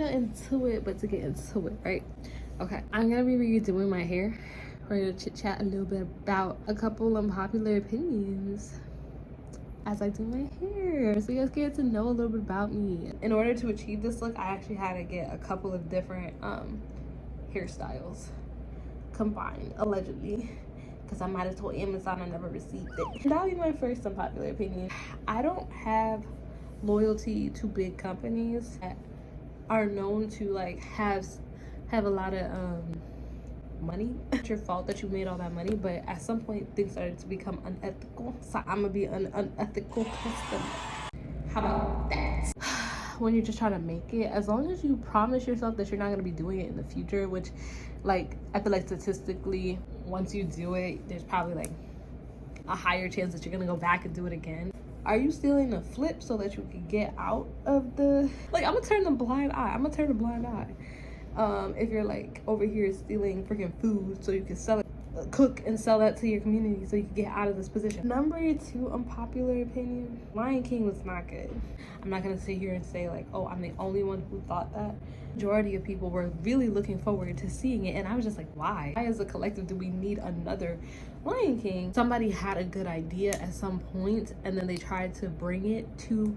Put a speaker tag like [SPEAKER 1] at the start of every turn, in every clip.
[SPEAKER 1] Into it, but to get into it, right? Okay, I'm gonna be redoing my hair. We're gonna chit chat a little bit about a couple unpopular opinions as I do my hair, so you guys get to know a little bit about me. In order to achieve this look, I actually had to get a couple of different hairstyles combined, allegedly, because I might have told Amazon I never received it. That'll be my first unpopular opinion. I don't have loyalty to big companies that are known to like have a lot of money. It's your fault that you made all that money, but at some point things started to become unethical, so I'm gonna be an unethical customer. How about that? When you're just trying to make it, as long as you promise yourself that you're not going to be doing it in the future, which, like, I feel like statistically once you do it, there's probably like a higher chance that you're going to go back and do it again. Are you stealing a flip so that you can get out of the, like, I'm gonna turn the blind eye. If you're like over here stealing freaking food so you can sell it, cook and sell that to your community so you can get out of this position. Number 2 unpopular opinion, Lion King was not good. I'm not gonna sit here and say like, oh, I'm the only one who thought that. Majority of people were really looking forward to seeing it, and I was just like, why as a collective do we need another Lion King? Somebody had a good idea at some point, and then they tried to bring it to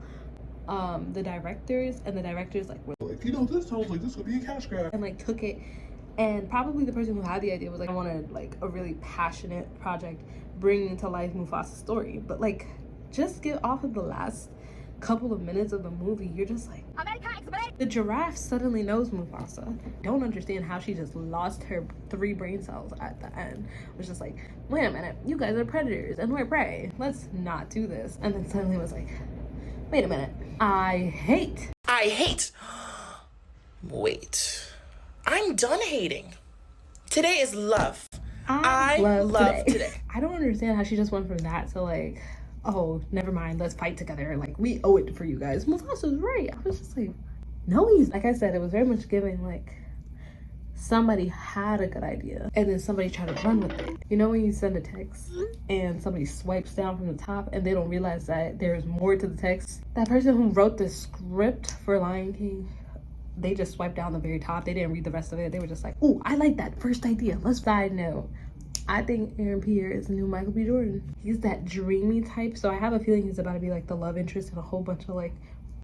[SPEAKER 1] the directors, and the directors like,
[SPEAKER 2] if you know, this sounds like this would be a cash grab,
[SPEAKER 1] and like took it. And probably the person who had the idea was like, I wanted like a really passionate project bringing to life Mufasa's story. But like, just get off of the last couple of minutes of the movie, you're just like, the giraffe suddenly knows Mufasa. Don't understand how she just lost her 3 brain cells at the end. It was just like, wait a minute, you guys are predators and we're prey. Let's not do this. And then suddenly it was like, wait a minute, I hate.
[SPEAKER 3] Wait. I'm done hating. Today is love.
[SPEAKER 1] I love today. I don't understand how she just went from that to like, oh, never mind, let's fight together. Like, we owe it for you guys. Mufasa's right. I was just like, no, he's, like I said, it was very much giving like somebody had a good idea and then somebody tried to run with it. You know when you send a text and somebody swipes down from the top and they don't realize that there's more to the text? That person who wrote the script for Lion King, they just swiped down the very top. They didn't read the rest of it. They were just like, oh, I like that first idea. Let's side note. I think Aaron Pierre is the new Michael B. Jordan. He's that dreamy type. So I have a feeling he's about to be like the love interest in a whole bunch of like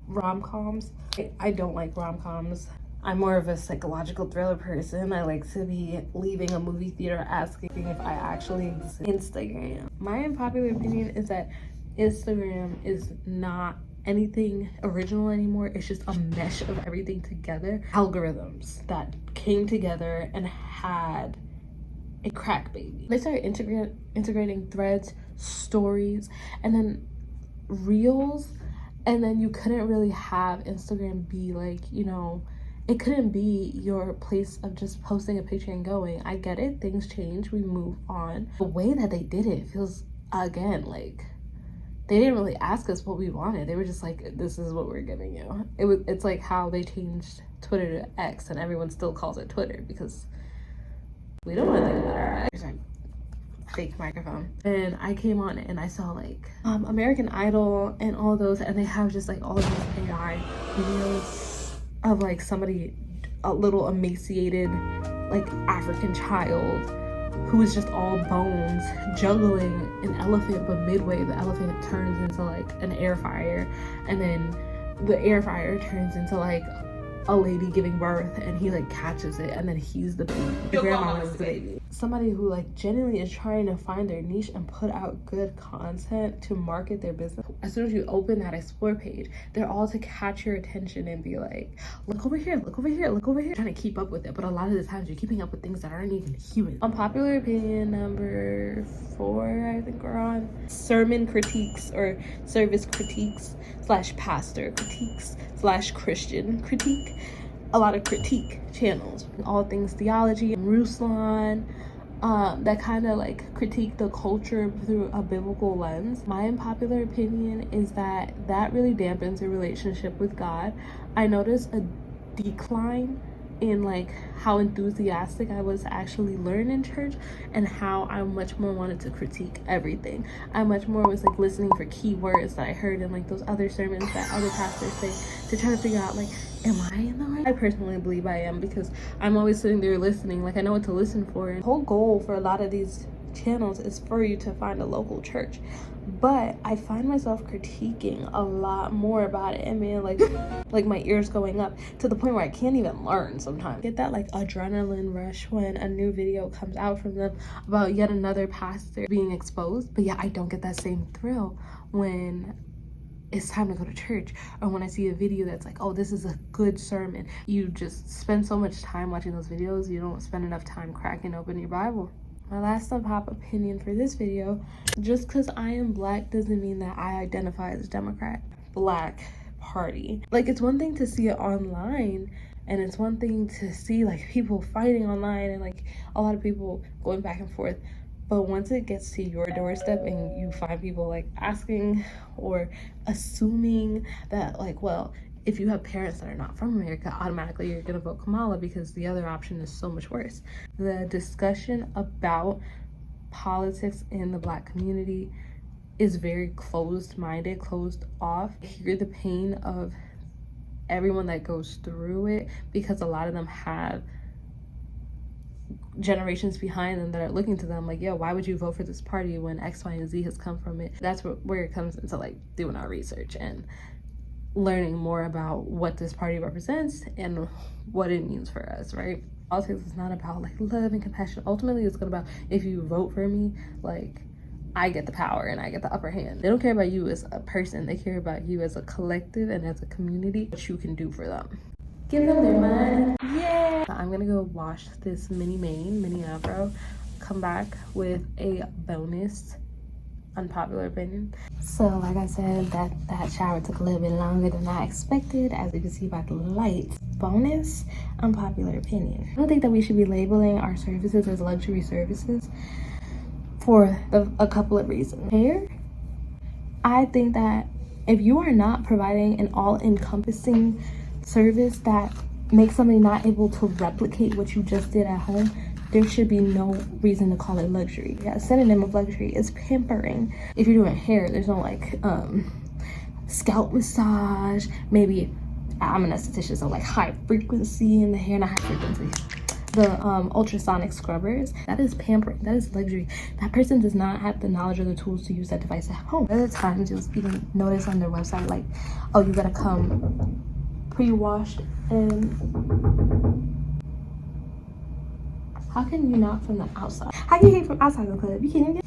[SPEAKER 1] rom-coms. I don't like rom-coms. I'm more of a psychological thriller person. I like to be leaving a movie theater asking if I actually exist. Instagram. My unpopular opinion is that Instagram is not anything original anymore. It's just a mesh of everything together. Algorithms that came together and had a crack baby. They started integrating threads, stories, and then reels, and then you couldn't really have Instagram be like, you know, it couldn't be your place of just posting a picture and going. I get it, things change, we move on. The way that they did it feels, again, like they didn't really ask us what we wanted. They were just like, this is what we're giving you. It's like how they changed Twitter to X and everyone still calls it Twitter because we don't want to think about our X. Fake microphone. And I came on and I saw like American Idol and all those, and they have just like all of these AI videos of like somebody, a little emaciated like African child who is just all bones juggling an elephant, but midway the elephant turns into like an air fryer, and then the air fryer turns into like a lady giving birth, and he like catches it, and then he's the baby. The grandma was the baby. Somebody who like genuinely is trying to find their niche and put out good content to market their business. As soon as you open that explore page, they're all to catch your attention and be like, look over here, look over here, look over here. Trying to keep up with it, but a lot of the times you're keeping up with things that aren't even human. Unpopular opinion number 4, I think we're on. Sermon critiques or service critiques / pastor critiques / Christian critique. A lot of critique channels, all things theology, Ruslan, that kind of like critique the culture through a biblical lens. My unpopular opinion is that really dampens your relationship with God. I notice a decline in like how enthusiastic I was to actually learn in church, and how I much more wanted to critique everything. I much more was like listening for key words that I heard in like those other sermons that other pastors say, to try to figure out like, am I in the right? I personally believe I am, because I'm always sitting there listening, like I know what to listen for. And the whole goal for a lot of these channels is for you to find a local church, but I find myself critiquing a lot more about it, and man, like my ears going up to the point where I can't even learn sometimes. Get that like adrenaline rush when a new video comes out from them about yet another pastor being exposed, but yeah, I don't get that same thrill when it's time to go to church, or when I see a video that's like, oh, this is a good sermon. You just spend so much time watching those videos, you don't spend enough time cracking open your Bible. My last unpop opinion for this video, just because I am black doesn't mean that I identify as Democrat. Black party. Like, it's one thing to see it online, and it's one thing to see like people fighting online and like a lot of people going back and forth. But once it gets to your doorstep and you find people like asking or assuming that like, well, if you have parents that are not from America, automatically you're gonna vote Kamala because the other option is so much worse. The discussion about politics in the black community is very closed-minded, closed off. I hear the pain of everyone that goes through it, because a lot of them have generations behind them that are looking to them like, yo, why would you vote for this party when X, Y, and Z has come from it? That's where it comes into like doing our research and learning more about what this party represents and what it means for us, right? Politics is not about like love and compassion. Ultimately, it's about, if you vote for me, like I get the power and I get the upper hand. They don't care about you as a person. They care about you as a collective and as a community, what you can do for them. Give them their money. Yeah. I'm gonna go wash this mini afro, come back with a bonus unpopular opinion. So like I said, that shower took a little bit longer than I expected, as you can see by the lights. Bonus unpopular opinion. I don't think that we should be labeling our services as luxury services for a couple of reasons. Hair, I think that if you are not providing an all-encompassing service that makes somebody not able to replicate what you just did at home, there should be no reason to call it luxury. Yeah, a synonym of luxury is pampering. If you're doing hair, there's no like scalp massage. Maybe I'm an esthetician, so like high frequency in the hair, not high frequency. The ultrasonic scrubbers, that is pampering, that is luxury. That person does not have the knowledge or the tools to use that device at home. Other times you'll even notice on their website like, oh, you gotta come pre-washed. And how can you not from the outside? How can you hate from outside the club? You can't even get.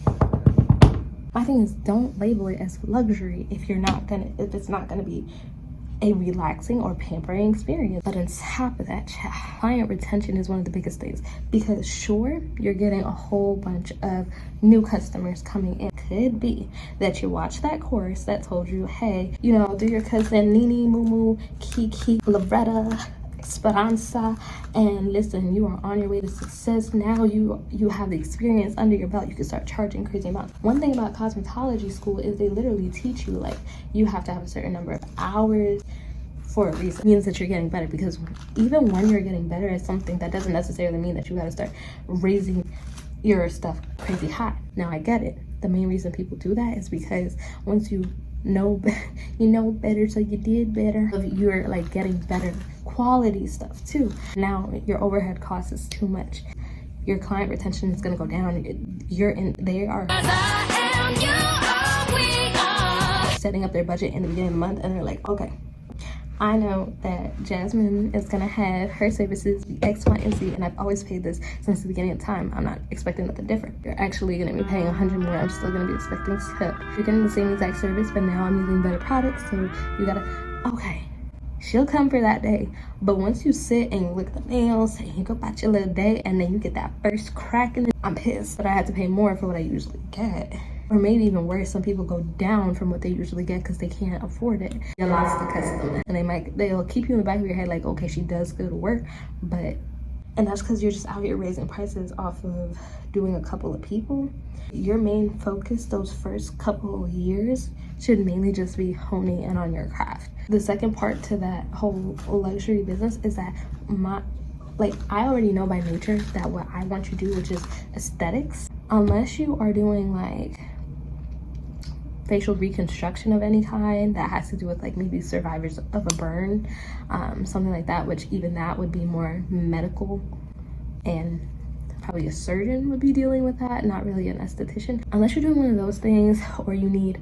[SPEAKER 1] My thing is, don't label it as luxury if it's not gonna be a relaxing or pampering experience. But on top of that, client retention is one of the biggest things, because sure, you're getting a whole bunch of new customers coming in. Could be that you watch that course that told you, hey, you know, do your cousin Nini, Mumu, Kiki, Loretta, Esperanza, and listen, you are on your way to success. Now you have the experience under your belt. You can start charging crazy amounts. One thing about cosmetology school is they literally teach you like you have to have a certain number of hours for a reason. It means that you're getting better, because even when you're getting better at something, that doesn't necessarily mean that you got to start raising your stuff crazy high. Now I get it. The main reason people do that is because once you know better, so you did better. You're like getting better quality stuff too. Now your overhead cost is too much. Your client retention is going to go down. They are setting up their budget in the beginning of the month, and they're like, okay, I know that Jasmine is gonna have her services be X, Y, and Z, and I've always paid this since the beginning of time. I'm not expecting nothing different. You're actually gonna be paying 100 more. I'm still gonna be expecting tip. You're getting the same exact service, but now I'm using better products, so you gotta, okay. She'll come for that day, but once you sit and you look at the nails and you go about your little day, and then you get that first crack in it, I'm pissed that I had to pay more for what I usually get. Or maybe even worse, some people go down from what they usually get because they can't afford it. They lost the customer, and they'll keep you in the back of your head like, okay, she does good work, and that's because you're just out here raising prices off of doing a couple of people. Your main focus those first couple of years should mainly just be honing in on your craft. The second part to that whole luxury business is that like, I already know by nature that what I want you to do, which is aesthetics, unless you are doing like facial reconstruction of any kind that has to do with like maybe survivors of a burn, something like that, which even that would be more medical, and probably a surgeon would be dealing with that, not really an esthetician. Unless you're doing one of those things, or you need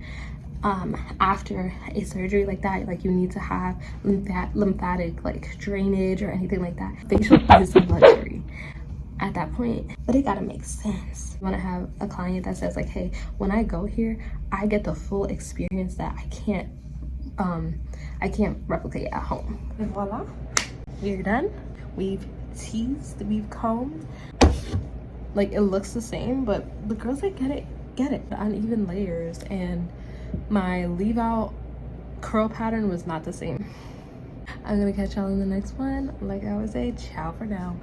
[SPEAKER 1] after a surgery like that, like you need to have lymphatic like drainage or anything like that, facial is a luxury at that point. But it gotta make sense. You want to have a client that says like, hey, when I go here, I get the full experience that I can't replicate at home. And voila, we're done. We've teased, we've combed. Like, it looks the same, but the girls that get it uneven layers, and my leave out curl pattern was not the same. I'm gonna catch y'all in the next one. Like I always say, ciao for now.